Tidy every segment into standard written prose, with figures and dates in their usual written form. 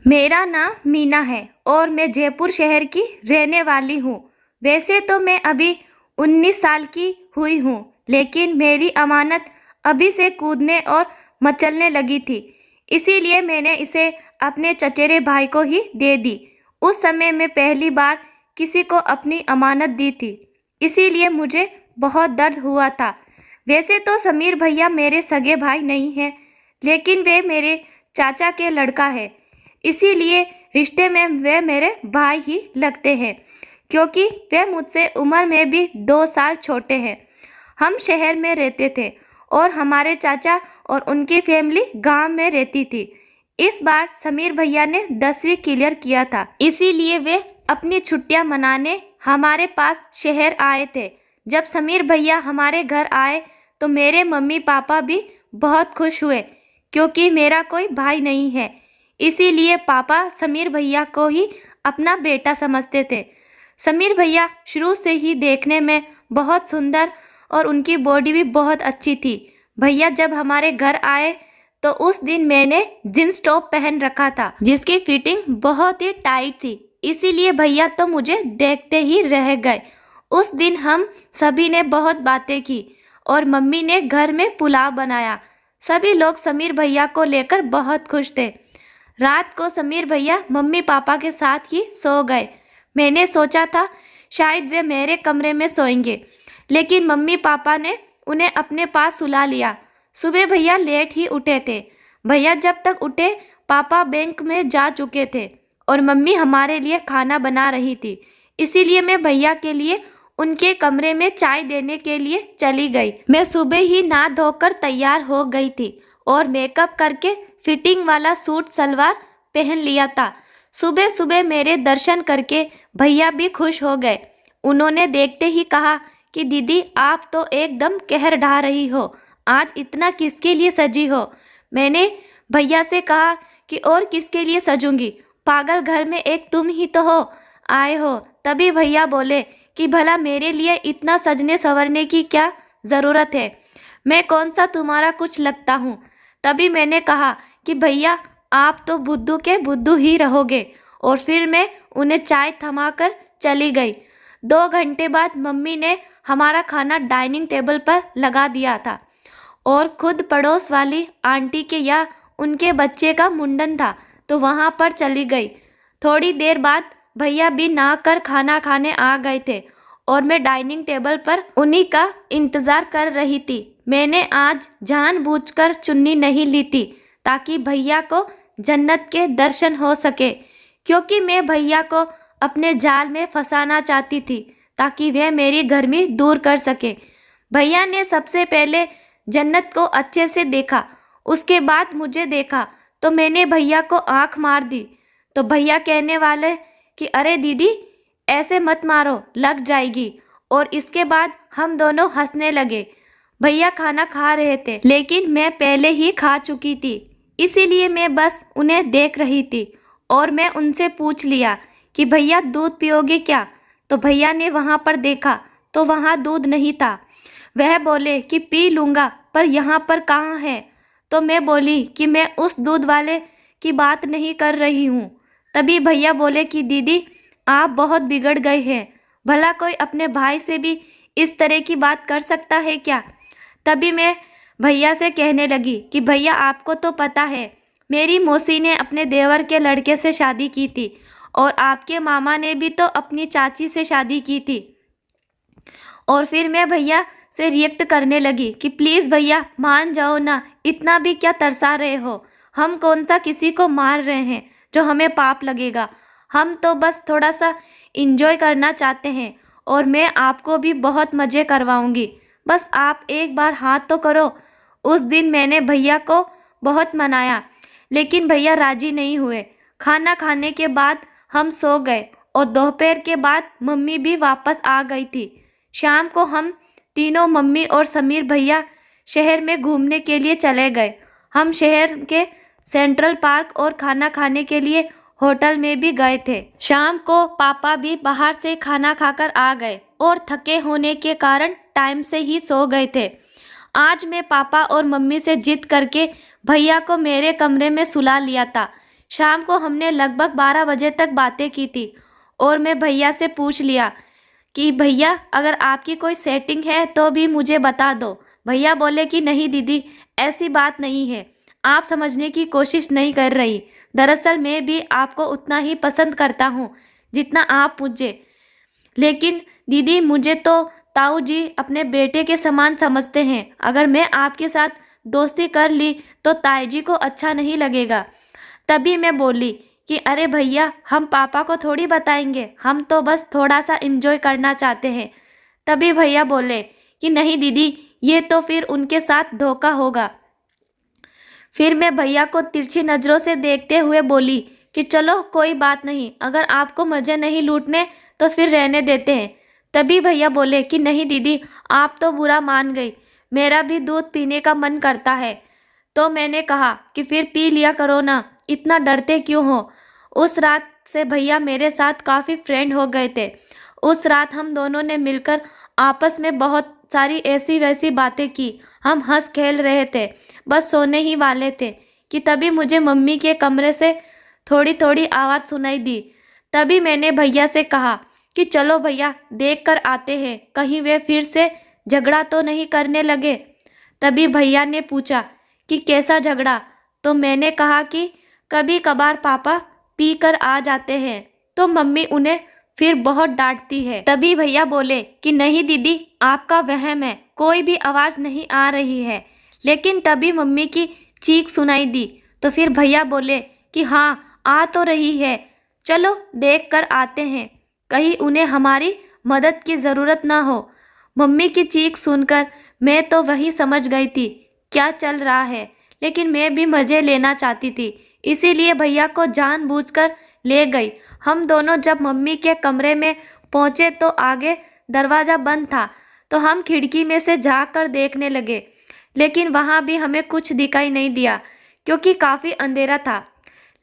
मेरा नाम मीना है और मैं जयपुर शहर की रहने वाली हूँ। वैसे तो मैं अभी 19 साल की हुई हूँ, लेकिन मेरी अमानत अभी से कूदने और मचलने लगी थी। इसीलिए मैंने इसे अपने चचेरे भाई को ही दे दी। उस समय मैं पहली बार किसी को अपनी अमानत दी थी, इसीलिए मुझे बहुत दर्द हुआ था। वैसे तो समीर भैया मेरे सगे भाई नहीं हैं, लेकिन वे मेरे चाचा के लड़का है। इसीलिए रिश्ते में वे मेरे भाई ही लगते हैं, क्योंकि वे मुझसे उम्र में भी 2 साल छोटे हैं। हम शहर में रहते थे और हमारे चाचा और उनकी फैमिली गांव में रहती थी। इस बार समीर भैया ने 10वीं क्लियर किया था, इसीलिए वे अपनी छुट्टियां मनाने हमारे पास शहर आए थे। जब समीर भैया हमारे घर आए तो मेरे मम्मी पापा भी बहुत खुश हुए, क्योंकि मेरा कोई भाई नहीं है। इसीलिए पापा समीर भैया को ही अपना बेटा समझते थे। समीर भैया शुरू से ही देखने में बहुत सुंदर और उनकी बॉडी भी बहुत अच्छी थी। भैया जब हमारे घर आए तो उस दिन मैंने जींस टॉप पहन रखा था, जिसकी फिटिंग बहुत ही टाइट थी। इसीलिए भैया तो मुझे देखते ही रह गए। उस दिन हम सभी ने बहुत बातें की और मम्मी ने घर में पुलाव बनाया। सभी लोग समीर भैया को लेकर बहुत खुश थे। रात को समीर भैया मम्मी पापा के साथ ही सो गए। मैंने सोचा था शायद वे मेरे कमरे में सोएंगे, लेकिन मम्मी पापा ने उन्हें अपने पास सुला लिया। सुबह भैया लेट ही उठे थे। भैया जब तक उठे पापा बैंक में जा चुके थे और मम्मी हमारे लिए खाना बना रही थी। इसीलिए मैं भैया के लिए उनके कमरे में चाय देने के लिए चली गई। मैं सुबह ही नहा धोकर तैयार हो गई थी और मेकअप करके फिटिंग वाला सूट सलवार पहन लिया था। सुबह सुबह मेरे दर्शन करके भैया भी खुश हो गए। उन्होंने देखते ही कहा कि दीदी आप तो एकदम कहर ढा रही हो, आज इतना किसके लिए सजी हो। मैंने भैया से कहा कि और किसके लिए सजूंगी, पागल घर में एक तुम ही तो हो आए हो। तभी भैया बोले कि भला मेरे लिए इतना सजने संवरने की क्या ज़रूरत है, मैं कौन सा तुम्हारा कुछ लगता हूँ। तभी मैंने कहा कि भैया आप तो बुद्धू के बुद्धू ही रहोगे, और फिर मैं उन्हें चाय थमाकर चली गई। 2 घंटे बाद मम्मी ने हमारा खाना डाइनिंग टेबल पर लगा दिया था और खुद पड़ोस वाली आंटी के या उनके बच्चे का मुंडन था तो वहाँ पर चली गई। थोड़ी देर बाद भैया भी नहा कर खाना खाने आ गए थे और मैं डाइनिंग टेबल पर उन्हीं का इंतज़ार कर रही थी। मैंने आज जानबूझकर चुन्नी नहीं ली थी ताकि भैया को जन्नत के दर्शन हो सके, क्योंकि मैं भैया को अपने जाल में फंसाना चाहती थी ताकि वह मेरी गर्मी दूर कर सके। भैया ने सबसे पहले जन्नत को अच्छे से देखा, उसके बाद मुझे देखा तो मैंने भैया को आंख मार दी। तो भैया कहने वाले कि अरे दीदी ऐसे मत मारो, लग जाएगी। और इसके बाद हम दोनों हंसने लगे। भैया खाना खा रहे थे, लेकिन मैं पहले ही खा चुकी थी, इसीलिए मैं बस उन्हें देख रही थी। और मैं उनसे पूछ लिया कि भैया दूध पियोगे क्या। तो भैया ने वहाँ पर देखा तो वहाँ दूध नहीं था। वह बोले कि पी लूँगा, पर यहाँ पर कहाँ है। तो मैं बोली कि मैं उस दूध वाले की बात नहीं कर रही हूँ। तभी भैया बोले कि दीदी आप बहुत बिगड़ गए हैं, भला कोई अपने भाई से भी इस तरह की बात कर सकता है क्या। तभी मैं भैया से कहने लगी कि भैया आपको तो पता है मेरी मौसी ने अपने देवर के लड़के से शादी की थी और आपके मामा ने भी तो अपनी चाची से शादी की थी। और फिर मैं भैया से रिएक्ट करने लगी कि प्लीज़ भैया मान जाओ ना, इतना भी क्या तरसा रहे हो। हम कौन सा किसी को मार रहे हैं जो हमें पाप लगेगा। हम तो बस थोड़ा सा इंजॉय करना चाहते हैं और मैं आपको भी बहुत मज़े करवाऊंगी, बस आप एक बार हाथ तो करो। उस दिन मैंने भैया को बहुत मनाया, लेकिन भैया राजी नहीं हुए। खाना खाने के बाद हम सो गए और दोपहर के बाद मम्मी भी वापस आ गई थी। शाम को हम तीनों मम्मी और समीर भैया शहर में घूमने के लिए चले गए। हम शहर के सेंट्रल पार्क और खाना खाने के लिए होटल में भी गए थे। शाम को पापा भी बाहर से खाना खाकर आ गए और थके होने के कारण टाइम से ही सो गए थे। आज मैं पापा और मम्मी से जिद करके भैया को मेरे कमरे में सुला लिया था। शाम को हमने लगभग 12 बजे तक बातें की थी और मैं भैया से पूछ लिया कि भैया अगर आपकी कोई सेटिंग है तो भी मुझे बता दो। भैया बोले कि नहीं दीदी, ऐसी बात नहीं है, आप समझने की कोशिश नहीं कर रही। दरअसल मैं भी आपको उतना ही पसंद करता हूँ जितना आप मुझे। लेकिन दीदी मुझे तो ताऊ जी अपने बेटे के समान समझते हैं। अगर मैं आपके साथ दोस्ती कर ली तो ताई जी को अच्छा नहीं लगेगा। तभी मैं बोली कि अरे भैया, हम पापा को थोड़ी बताएंगे, हम तो बस थोड़ा सा एंजॉय करना चाहते हैं। तभी भैया बोले कि नहीं दीदी, ये तो फिर उनके साथ धोखा होगा। फिर मैं भैया को तिरछी नज़रों से देखते हुए बोली कि चलो कोई बात नहीं, अगर आपको मज़े नहीं लूटने तो फिर रहने देते हैं। तभी भैया बोले कि नहीं दीदी, आप तो बुरा मान गई, मेरा भी दूध पीने का मन करता है। तो मैंने कहा कि फिर पी लिया करो ना, इतना डरते क्यों हो। उस रात से भैया मेरे साथ काफ़ी फ्रेंड हो गए थे। उस रात हम दोनों ने मिलकर आपस में बहुत सारी ऐसी वैसी बातें की। हम हंस खेल रहे थे, बस सोने ही वाले थे कि तभी मुझे मम्मी के कमरे से थोड़ी थोड़ी आवाज़ सुनाई दी। तभी मैंने भैया से कहा कि चलो भैया देख कर आते हैं, कहीं वे फिर से झगड़ा तो नहीं करने लगे। तभी भैया ने पूछा कि कैसा झगड़ा। तो मैंने कहा कि कभी कभार पापा पी कर आ जाते हैं तो मम्मी उन्हें फिर बहुत डांटती है। तभी भैया बोले कि नहीं दीदी, आपका वहम है, कोई भी आवाज़ नहीं आ रही है। लेकिन तभी मम्मी की चीख सुनाई दी। तो फिर भैया बोले कि हाँ आ तो रही है, चलो देख कर आते हैं, कहीं उन्हें हमारी मदद की ज़रूरत ना हो। मम्मी की चीख सुनकर मैं तो वही समझ गई थी क्या चल रहा है, लेकिन मैं भी मज़े लेना चाहती थी, इसीलिए भैया को जानबूझकर ले गई। हम दोनों जब मम्मी के कमरे में पहुँचे तो आगे दरवाज़ा बंद था, तो हम खिड़की में से झाँक कर देखने लगे, लेकिन वहाँ भी हमें कुछ दिखाई नहीं दिया क्योंकि काफ़ी अंधेरा था।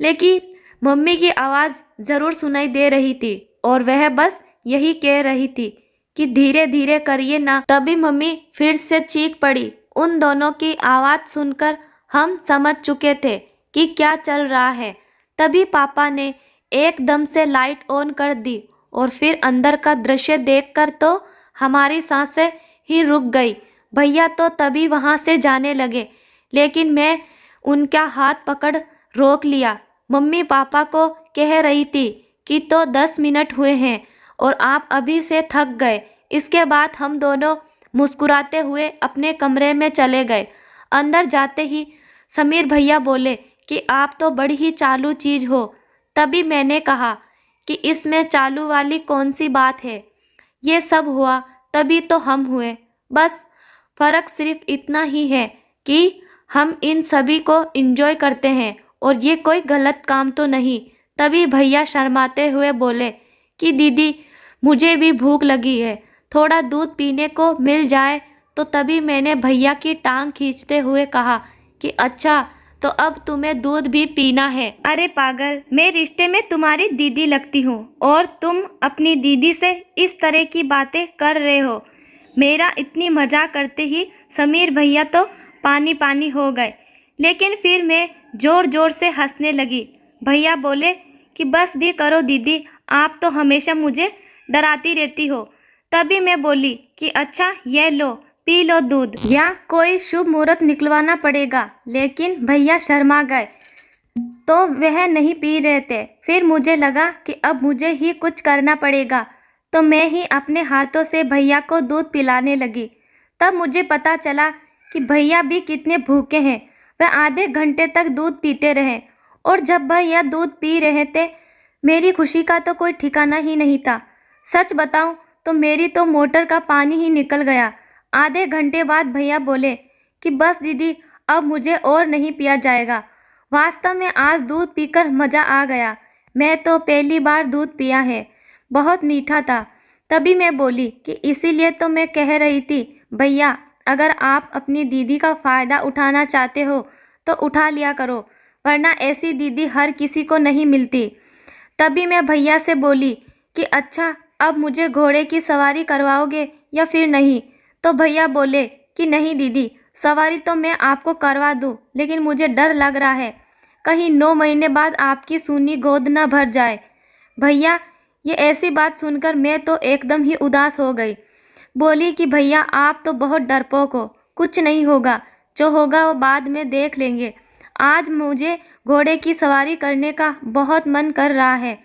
लेकिन मम्मी की आवाज़ ज़रूर सुनाई दे रही थी और वह बस यही कह रही थी कि धीरे धीरे करिए ना। तभी मम्मी फिर से चीख पड़ी। उन दोनों की आवाज़ सुनकर हम समझ चुके थे कि क्या चल रहा है। तभी पापा ने एकदम से लाइट ऑन कर दी और फिर अंदर का दृश्य देखकर तो हमारी सांसें ही रुक गई। भैया तो तभी वहाँ से जाने लगे, लेकिन मैं उनका हाथ पकड़ रोक लिया। मम्मी पापा को कह रही थी कि तो 10 मिनट हुए हैं और आप अभी से थक गए। इसके बाद हम दोनों मुस्कुराते हुए अपने कमरे में चले गए। अंदर जाते ही समीर भैया बोले कि आप तो बड़ी ही चालू चीज़ हो। तभी मैंने कहा कि इसमें चालू वाली कौन सी बात है, ये सब हुआ तभी तो हम हुए। बस फ़र्क सिर्फ इतना ही है कि हम इन सभी को एंजॉय करते हैं और ये कोई गलत काम तो नहीं। तभी भैया शर्माते हुए बोले कि दीदी मुझे भी भूख लगी है, थोड़ा दूध पीने को मिल जाए। तो तभी मैंने भैया की टांग खींचते हुए कहा कि अच्छा, तो अब तुम्हें दूध भी पीना है। अरे पागल, मैं रिश्ते में तुम्हारी दीदी लगती हूँ और तुम अपनी दीदी से इस तरह की बातें कर रहे हो। मेरा इतनी मजाक करते ही समीर भैया तो पानी पानी हो गए, लेकिन फिर मैं ज़ोर ज़ोर से हंसने लगी। भैया बोले कि बस भी करो दीदी, आप तो हमेशा मुझे डराती रहती हो। तभी मैं बोली कि अच्छा ये लो, पी लो दूध, या कोई शुभ मुहूर्त निकलवाना पड़ेगा। लेकिन भैया शर्मा गए तो वह नहीं पी रहे थे। फिर मुझे लगा कि अब मुझे ही कुछ करना पड़ेगा, तो मैं ही अपने हाथों से भैया को दूध पिलाने लगी। तब मुझे पता चला कि भैया भी कितने भूखे हैं। वह आधे घंटे तक दूध पीते रहे और जब भैया दूध पी रहे थे, मेरी खुशी का तो कोई ठिकाना ही नहीं था। सच बताऊं तो मेरी तो मोटर का पानी ही निकल गया। आधे घंटे बाद भैया बोले कि बस दीदी, अब मुझे और नहीं पिया जाएगा। वास्तव में आज दूध पीकर मज़ा आ गया। मैं तो पहली बार दूध पिया है, बहुत मीठा था। तभी मैं बोली कि इसीलिए तो मैं कह रही थी भैया, अगर आप अपनी दीदी का फ़ायदा उठाना चाहते हो तो उठा लिया करो, वरना ऐसी दीदी हर किसी को नहीं मिलती। तभी मैं भैया से बोली कि अच्छा, अब मुझे घोड़े की सवारी करवाओगे या फिर नहीं। तो भैया बोले कि नहीं दीदी, सवारी तो मैं आपको करवा दूँ, लेकिन मुझे डर लग रहा है, कहीं 9 महीने बाद आपकी सूनी गोद न भर जाए। भैया, ये ऐसी बात सुनकर मैं तो एकदम ही उदास हो गई। बोली कि भैया आप तो बहुत डरपोक हो, कुछ नहीं होगा, जो होगा वो बाद में देख लेंगे। आज मुझे घोड़े की सवारी करने का बहुत मन कर रहा है।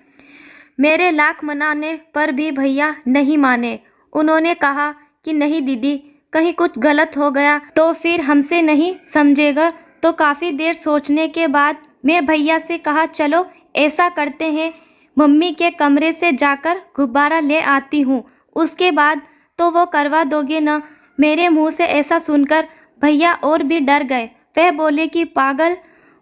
मेरे लाख मनाने पर भी भैया नहीं माने। उन्होंने कहा कि नहीं दीदी, कहीं कुछ गलत हो गया तो फिर हमसे नहीं समझेगा। तो काफ़ी देर सोचने के बाद मैं भैया से कहा चलो ऐसा करते हैं, मम्मी के कमरे से जाकर गुब्बारा ले आती हूँ, उसके बाद तो वो करवा दोगे ना। मेरे मुंह से ऐसा सुनकर भैया और भी डर गए। वह बोले कि पागल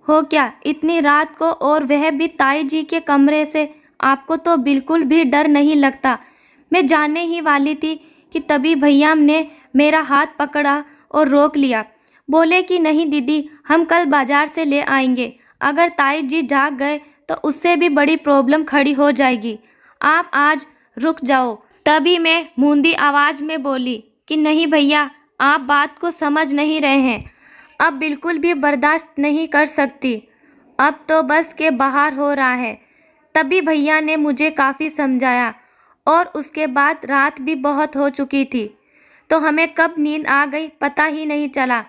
हो क्या, इतनी रात को, और वह भी ताई जी के कमरे से, आपको तो बिल्कुल भी डर नहीं लगता। मैं जाने ही वाली थी कि तभी भैया ने मेरा हाथ पकड़ा और रोक लिया। बोले कि नहीं दीदी, हम कल बाजार से ले आएंगे। अगर ताई जी जाग गए तो उससे भी बड़ी प्रॉब्लम खड़ी हो जाएगी। आप आज रुक जाओ। तभी मैं मूंदी आवाज़ में बोली कि नहीं भैया, आप बात को समझ नहीं रहे हैं। अब बिल्कुल भी बर्दाश्त नहीं कर सकती, अब तो बस के बाहर हो रहा है। तभी भैया ने मुझे काफ़ी समझाया और उसके बाद रात भी बहुत हो चुकी थी, तो हमें कब नींद आ गई पता ही नहीं चला।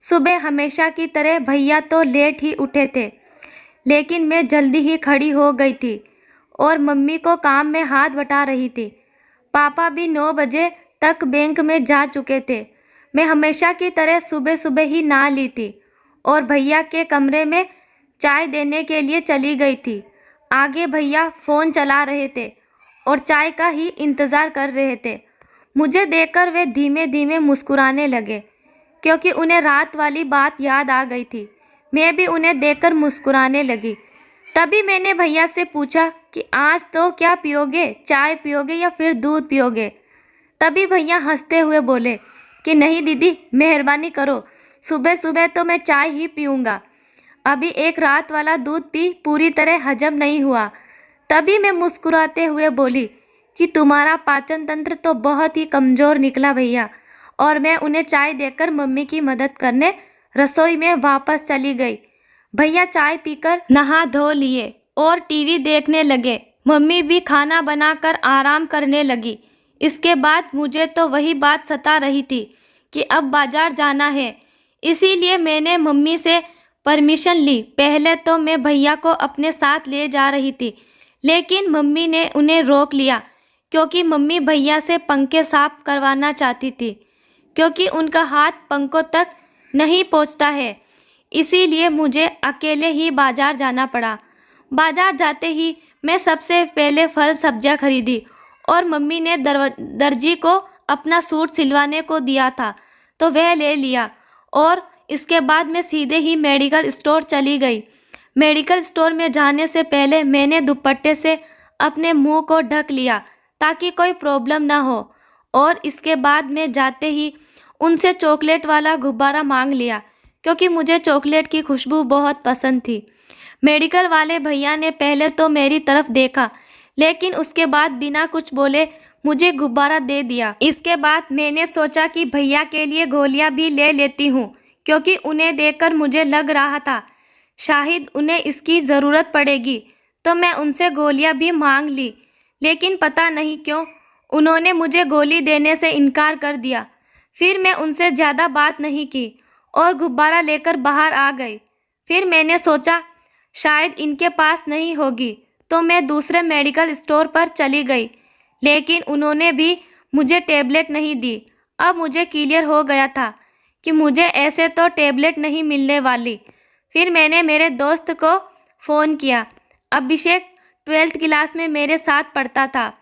सुबह हमेशा की तरह भैया तो लेट ही उठे थे, लेकिन मैं जल्दी ही खड़ी हो गई थी और मम्मी को काम में हाथ बटा रही थी। पापा भी 9 बजे तक बैंक में जा चुके थे। मैं हमेशा की तरह सुबह सुबह ही नहा ली थी और भैया के कमरे में चाय देने के लिए चली गई थी। आगे भैया फ़ोन चला रहे थे और चाय का ही इंतज़ार कर रहे थे। मुझे देखकर वे धीमे धीमे मुस्कुराने लगे, क्योंकि उन्हें रात वाली बात याद आ गई थी। मैं भी उन्हें देखकर मुस्कुराने लगी। तभी मैंने भैया से पूछा कि आज तो क्या पियोगे, चाय पियोगे या फिर दूध पियोगे। तभी भैया हंसते हुए बोले कि नहीं दीदी, मेहरबानी करो, सुबह सुबह तो मैं चाय ही पीऊँगा, अभी एक रात वाला दूध पी पूरी तरह हजम नहीं हुआ। तभी मैं मुस्कुराते हुए बोली कि तुम्हारा पाचन तंत्र तो बहुत ही कमज़ोर निकला भैया। और मैं उन्हें चाय देकर मम्मी की मदद करने रसोई में वापस चली गई। भैया चाय पीकर नहा धो लिए और टीवी देखने लगे। मम्मी भी खाना बनाकर आराम करने लगी। इसके बाद मुझे तो वही बात सता रही थी कि अब बाजार जाना है, इसीलिए मैंने मम्मी से परमिशन ली। पहले तो मैं भैया को अपने साथ ले जा रही थी, लेकिन मम्मी ने उन्हें रोक लिया, क्योंकि मम्मी भैया से पंखे साफ करवाना चाहती थी, क्योंकि उनका हाथ पंखों तक नहीं पहुंचता है। इसीलिए मुझे अकेले ही बाजार जाना पड़ा। बाजार जाते ही मैं सबसे पहले फल सब्जियां खरीदी और मम्मी ने दर्जी को अपना सूट सिलवाने को दिया था तो वह ले लिया। और इसके बाद मैं सीधे ही मेडिकल स्टोर चली गई। मेडिकल स्टोर में जाने से पहले मैंने दुपट्टे से अपने मुंह को ढक लिया ताकि कोई प्रॉब्लम ना हो। और इसके बाद मैं जाते ही उनसे चॉकलेट वाला गुब्बारा मांग लिया, क्योंकि मुझे चॉकलेट की खुशबू बहुत पसंद थी। मेडिकल वाले भैया ने पहले तो मेरी तरफ देखा, लेकिन उसके बाद बिना कुछ बोले मुझे गुब्बारा दे दिया। इसके बाद मैंने सोचा कि भैया के लिए गोलियां भी ले लेती हूँ, क्योंकि उन्हें देखकर मुझे लग रहा था शायद उन्हें इसकी ज़रूरत पड़ेगी। तो मैं उनसे गोलियां भी मांग ली, लेकिन पता नहीं क्यों उन्होंने मुझे गोली देने से इनकार कर दिया। फिर मैं उनसे ज़्यादा बात नहीं की और गुब्बारा लेकर बाहर आ गई। फिर मैंने सोचा शायद इनके पास नहीं होगी, तो मैं दूसरे मेडिकल स्टोर पर चली गई, लेकिन उन्होंने भी मुझे टेबलेट नहीं दी। अब मुझे क्लियर हो गया था कि मुझे ऐसे तो टेबलेट नहीं मिलने वाली। फिर मैंने मेरे दोस्त को फ़ोन किया। अभिषेक 12th क्लास में मेरे साथ पढ़ता था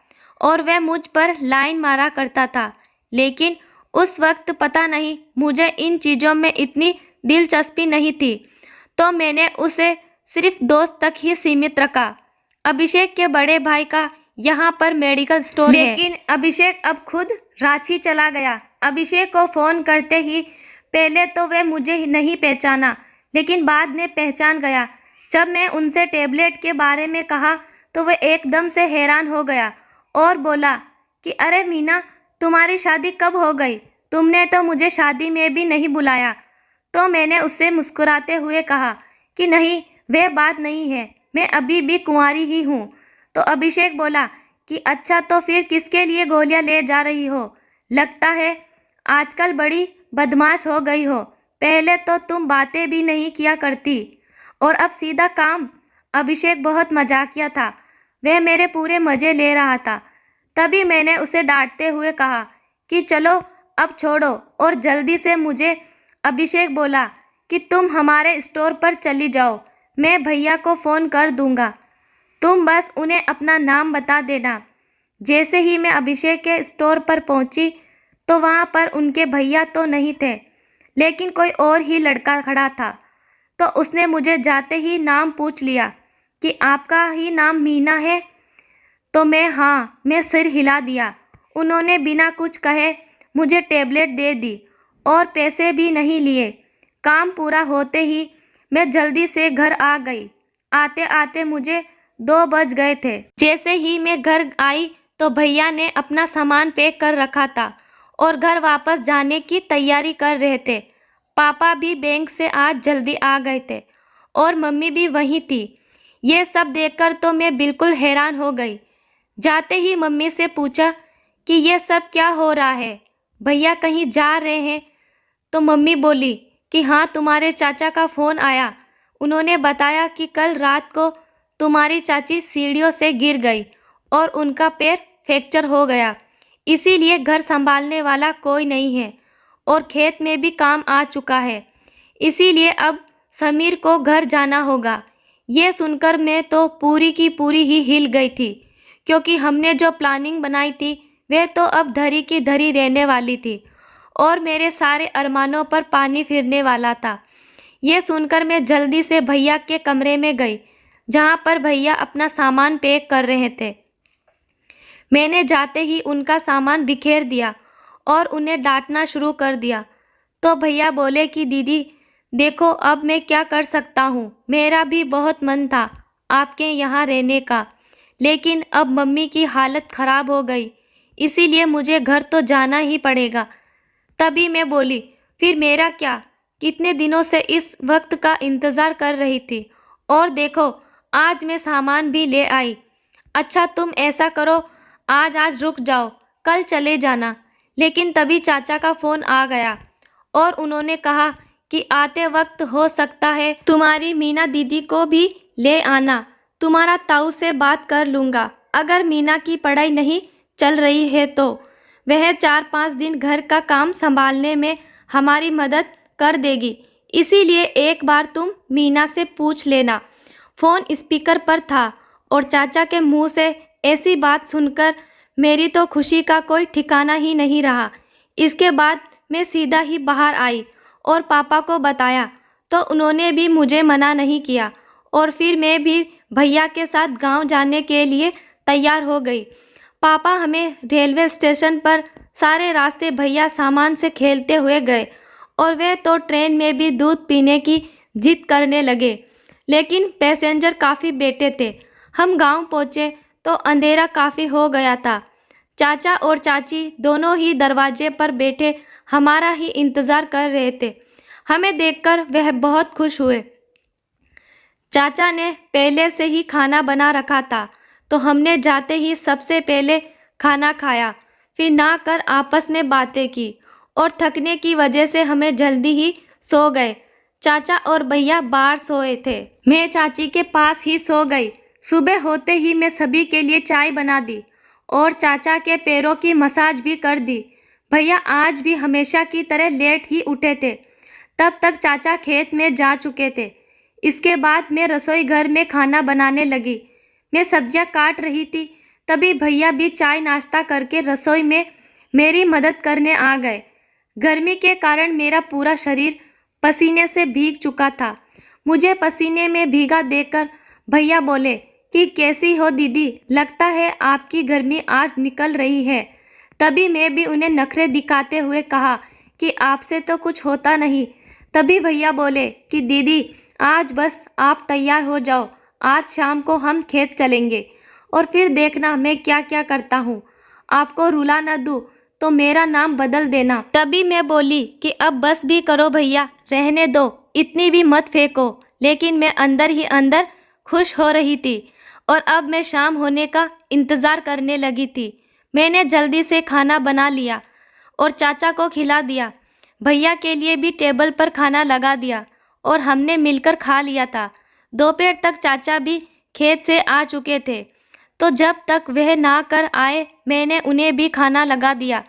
और वह मुझ पर लाइन मारा करता था, लेकिन उस वक्त पता नहीं मुझे इन चीज़ों में इतनी दिलचस्पी नहीं थी, तो मैंने उसे सिर्फ दोस्त तक ही सीमित रखा। अभिषेक के बड़े भाई का यहाँ पर मेडिकल स्टोर है, लेकिन अभिषेक अब खुद रांची चला गया। अभिषेक को फ़ोन करते ही पहले तो वह मुझे नहीं पहचाना, लेकिन बाद में पहचान गया। जब मैं उनसे टेबलेट के बारे में कहा तो वह एकदम से हैरान हो गया और बोला कि अरे मीना, तुम्हारी शादी कब हो गई? तुमने तो मुझे शादी में भी नहीं बुलाया। तो मैंने उससे मुस्कुराते हुए कहा कि नहीं, वह बात नहीं है, मैं अभी भी कुंवारी ही हूँ। तो अभिषेक बोला कि अच्छा, तो फिर किसके लिए गोलियां ले जा रही हो? लगता है आजकल बड़ी बदमाश हो गई हो। पहले तो तुम बातें भी नहीं किया करती और अब सीधा काम। अभिषेक बहुत मजाकिया था, वह मेरे पूरे मजे ले रहा था। तभी मैंने उसे डांटते हुए कहा कि चलो अब छोड़ो और जल्दी से मुझे। अभिषेक बोला कि तुम हमारे स्टोर पर चली जाओ, मैं भैया को फ़ोन कर दूंगा, तुम बस उन्हें अपना नाम बता देना। जैसे ही मैं अभिषेक के स्टोर पर पहुंची तो वहां पर उनके भैया तो नहीं थे, लेकिन कोई और ही लड़का खड़ा था। तो उसने मुझे जाते ही नाम पूछ लिया कि आपका ही नाम मीना है? तो मैं सिर हिला दिया। उन्होंने बिना कुछ कहे मुझे टेबलेट दे दी और पैसे भी नहीं लिए। काम पूरा होते ही मैं जल्दी से घर आ गई। आते आते मुझे 2 बज गए थे। जैसे ही मैं घर आई तो भैया ने अपना सामान पैक कर रखा था और घर वापस जाने की तैयारी कर रहे थे। पापा भी बैंक से आज जल्दी आ गए थे और मम्मी भी वहीं थी। ये सब देखकर तो मैं बिल्कुल हैरान हो गई। जाते ही मम्मी से पूछा कि ये सब क्या हो रहा है, भैया कहीं जा रहे हैं? तो मम्मी बोली कि हाँ, तुम्हारे चाचा का फ़ोन आया। उन्होंने बताया कि कल रात को तुम्हारी चाची सीढ़ियों से गिर गई और उनका पैर फ्रैक्चर हो गया, इसीलिए घर संभालने वाला कोई नहीं है और खेत में भी काम आ चुका है, इसीलिए अब समीर को घर जाना होगा। ये सुनकर मैं तो पूरी की पूरी ही हिल गई थी, क्योंकि हमने जो प्लानिंग बनाई थी वह तो अब धरी की धरी रहने वाली थी और मेरे सारे अरमानों पर पानी फिरने वाला था। ये सुनकर मैं जल्दी से भैया के कमरे में गई, जहाँ पर भैया अपना सामान पैक कर रहे थे। मैंने जाते ही उनका सामान बिखेर दिया और उन्हें डांटना शुरू कर दिया। तो भैया बोले कि दीदी देखो, अब मैं क्या कर सकता हूँ, मेरा भी बहुत मन था आपके यहाँ रहने का, लेकिन अब मम्मी की हालत ख़राब हो गई, इसीलिए मुझे घर तो जाना ही पड़ेगा। तभी मैं बोली, फिर मेरा क्या, कितने दिनों से इस वक्त का इंतज़ार कर रही थी और देखो आज मैं सामान भी ले आई। अच्छा तुम ऐसा करो, आज रुक जाओ, कल चले जाना। लेकिन तभी चाचा का फ़ोन आ गया और उन्होंने कहा कि आते वक्त हो सकता है तुम्हारी मीना दीदी को भी ले आना, तुम्हारा ताऊ से बात कर लूँगा। अगर मीना की पढ़ाई नहीं चल रही है तो वह 4-5 दिन घर का काम संभालने में हमारी मदद कर देगी, इसीलिए एक बार तुम मीना से पूछ लेना। फ़ोन स्पीकर पर था और चाचा के मुंह से ऐसी बात सुनकर मेरी तो खुशी का कोई ठिकाना ही नहीं रहा। इसके बाद मैं सीधा ही बाहर आई और पापा को बताया, तो उन्होंने भी मुझे मना नहीं किया और फिर मैं भी भैया के साथ गांव जाने के लिए तैयार हो गई। पापा हमें रेलवे स्टेशन पर सारे रास्ते भैया सामान से खेलते हुए गए और वे तो ट्रेन में भी दूध पीने की जिद करने लगे, लेकिन पैसेंजर काफ़ी बैठे थे। हम गांव पहुँचे तो अंधेरा काफ़ी हो गया था। चाचा और चाची दोनों ही दरवाजे पर बैठे हमारा ही इंतज़ार कर रहे थे। हमें देखकर वह बहुत खुश हुए। चाचा ने पहले से ही खाना बना रखा था, तो हमने जाते ही सबसे पहले खाना खाया, फिर नहाकर आपस में बातें की और थकने की वजह से हमें जल्दी ही सो गए। चाचा और भैया बाहर सोए थे, मैं चाची के पास ही सो गई। सुबह होते ही मैं सभी के लिए चाय बना दी और चाचा के पैरों की मसाज भी कर दी। भैया आज भी हमेशा की तरह लेट ही उठे थे। तब तक चाचा खेत में जा चुके थे। इसके बाद मैं रसोई घर में खाना बनाने लगी। मैं सब्जियां काट रही थी, तभी भैया भी चाय नाश्ता करके रसोई में मेरी मदद करने आ गए। गर्मी के कारण मेरा पूरा शरीर पसीने से भीग चुका था। मुझे पसीने में भीगा देखकर भैया बोले कि कैसी हो दीदी, लगता है आपकी गर्मी आज निकल रही है। तभी मैं भी उन्हें नखरे दिखाते हुए कहा कि आपसे तो कुछ होता नहीं। तभी भैया बोले कि दीदी आज बस आप तैयार हो जाओ, आज शाम को हम खेत चलेंगे और फिर देखना मैं क्या क्या करता हूँ। आपको रुला न दूँ तो मेरा नाम बदल देना। तभी मैं बोली कि अब बस भी करो भैया, रहने दो, इतनी भी मत फेंको। लेकिन मैं अंदर ही अंदर खुश हो रही थी और अब मैं शाम होने का इंतज़ार करने लगी थी। मैंने जल्दी से खाना बना लिया और चाचा को खिला दिया। भैया के लिए भी टेबल पर खाना लगा दिया और हमने मिलकर खा लिया था। दोपहर तक चाचा भी खेत से आ चुके थे, तो जब तक वह नहा कर आए मैंने उन्हें भी खाना लगा दिया।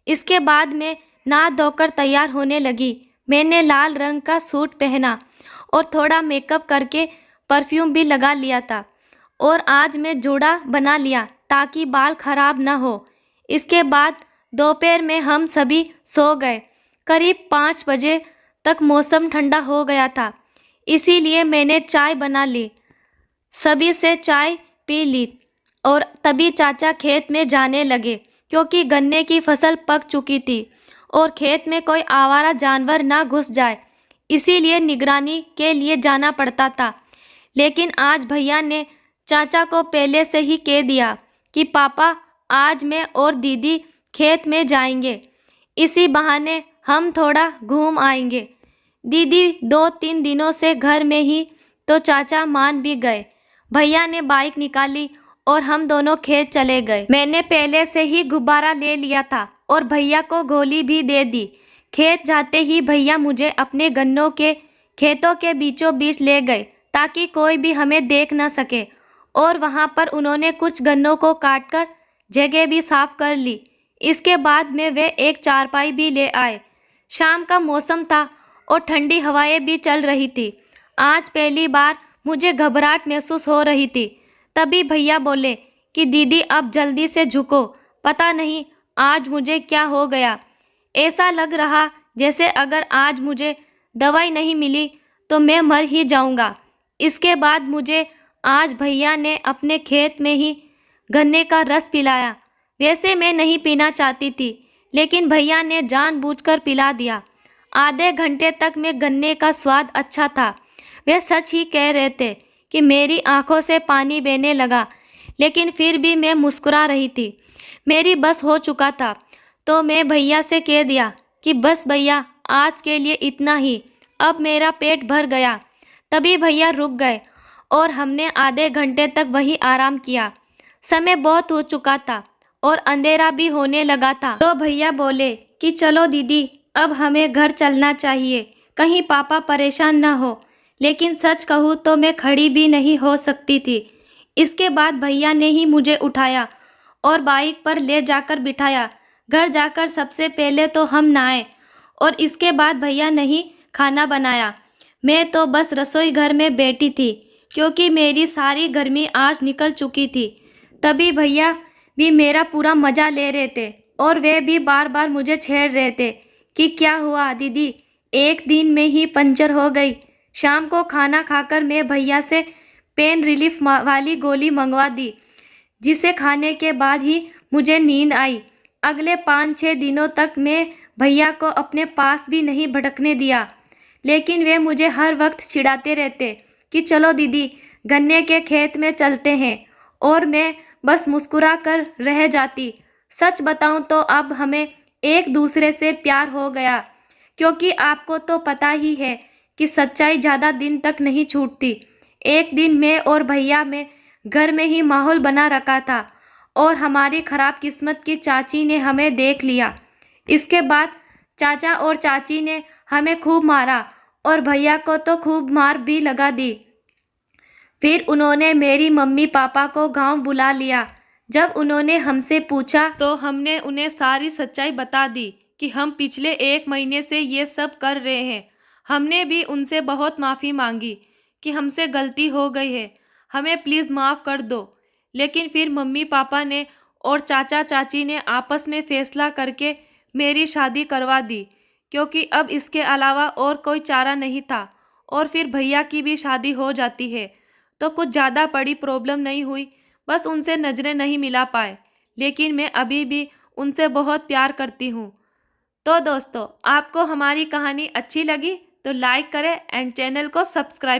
इसके बाद मैं नहा धोकर तैयार होने लगी। मैंने लाल रंग का सूट पहना और थोड़ा मेकअप करके परफ्यूम भी लगा लिया था और आज मैं जोड़ा बना लिया ताकि बाल खराब ना हो। इसके बाद दोपहर में हम सभी सो गए। करीब 5 बजे तक मौसम ठंडा हो गया था, इसीलिए मैंने चाय बना ली। सभी से चाय पी ली और तभी चाचा खेत में जाने लगे क्योंकि गन्ने की फसल पक चुकी थी और खेत में कोई आवारा जानवर ना घुस जाए, इसीलिए निगरानी के लिए जाना पड़ता था। लेकिन आज भैया ने चाचा को पहले से ही कह दिया कि पापा आज मैं और दीदी खेत में जाएंगे, इसी बहाने हम थोड़ा घूम आएंगे। दीदी 2-3 दिनों से घर में ही, तो चाचा मान भी गए। भैया ने बाइक निकाली और हम दोनों खेत चले गए। मैंने पहले से ही गुब्बारा ले लिया था और भैया को गोली भी दे दी। खेत जाते ही भैया मुझे अपने गन्नों के खेतों के बीचों बीच ले गए ताकि कोई भी हमें देख न सके और वहाँ पर उन्होंने कुछ गन्नों को काटकर जगह भी साफ कर ली। इसके बाद में वे एक चारपाई भी ले आए। शाम का मौसम था और ठंडी हवाएं भी चल रही थी। आज पहली बार मुझे घबराहट महसूस हो रही थी। तभी भैया बोले कि दीदी अब जल्दी से झुको, पता नहीं आज मुझे क्या हो गया। ऐसा लग रहा जैसे अगर आज मुझे दवाई नहीं मिली तो मैं मर ही जाऊंगा। इसके बाद मुझे आज भैया ने अपने खेत में ही गन्ने का रस पिलाया। वैसे मैं नहीं पीना चाहती थी, लेकिन भैया ने जानबूझकर पिला दिया। आधे घंटे तक में गन्ने का स्वाद अच्छा था। वे सच ही कह रहे थे कि मेरी आंखों से पानी बहने लगा, लेकिन फिर भी मैं मुस्कुरा रही थी। मेरी बस हो चुका था, तो मैं भैया से कह दिया कि बस भैया आज के लिए इतना ही, अब मेरा पेट भर गया। तभी भैया रुक गए और हमने आधे घंटे तक वही आराम किया। समय बहुत हो चुका था और अंधेरा भी होने लगा था, तो भैया बोले कि चलो दीदी अब हमें घर चलना चाहिए, कहीं पापा परेशान ना हो। लेकिन सच कहूँ तो मैं खड़ी भी नहीं हो सकती थी। इसके बाद भैया ने ही मुझे उठाया और बाइक पर ले जाकर बिठाया। घर जाकर सबसे पहले तो हम नहाए और इसके बाद भैया ने ही खाना बनाया। मैं तो बस रसोई घर में बैठी थी क्योंकि मेरी सारी गर्मी आज निकल चुकी थी। तभी भैया भी मेरा पूरा मज़ा ले रहे थे और वे भी बार बार मुझे छेड़ रहे थे कि क्या हुआ दीदी, एक दिन में ही पंचर हो गई। शाम को खाना खाकर मैं भैया से पेन रिलीफ वाली गोली मंगवा दी, जिसे खाने के बाद ही मुझे नींद आई। अगले 5-6 दिनों तक मैं भैया को अपने पास भी नहीं भटकने दिया, लेकिन वे मुझे हर वक्त चिढ़ाते रहते कि चलो दीदी गन्ने के खेत में चलते हैं, और मैं बस मुस्कुरा कर रह जाती। सच बताऊं तो अब हमें एक दूसरे से प्यार हो गया, क्योंकि आपको तो पता ही है कि सच्चाई ज़्यादा दिन तक नहीं छूटती। एक दिन मैं और भैया में घर में ही माहौल बना रखा था और हमारी खराब किस्मत की चाची ने हमें देख लिया। इसके बाद चाचा और चाची ने हमें खूब मारा और भैया को तो खूब मार भी लगा दी। फिर उन्होंने मेरी मम्मी पापा को गांव बुला लिया। जब उन्होंने हमसे पूछा तो हमने उन्हें सारी सच्चाई बता दी कि हम पिछले 1 महीने से ये सब कर रहे हैं। हमने भी उनसे बहुत माफ़ी मांगी कि हमसे गलती हो गई है, हमें प्लीज़ माफ़ कर दो। लेकिन फिर मम्मी पापा ने और चाचा चाची ने आपस में फ़ैसला करके मेरी शादी करवा दी, क्योंकि अब इसके अलावा और कोई चारा नहीं था। और फिर भैया की भी शादी हो जाती है तो कुछ ज़्यादा बड़ी प्रॉब्लम नहीं हुई, बस उनसे नज़रें नहीं मिला पाए। लेकिन मैं अभी भी उनसे बहुत प्यार करती हूँ। तो दोस्तों, आपको हमारी कहानी अच्छी लगी तो लाइक करें एंड चैनल को सब्सक्राइब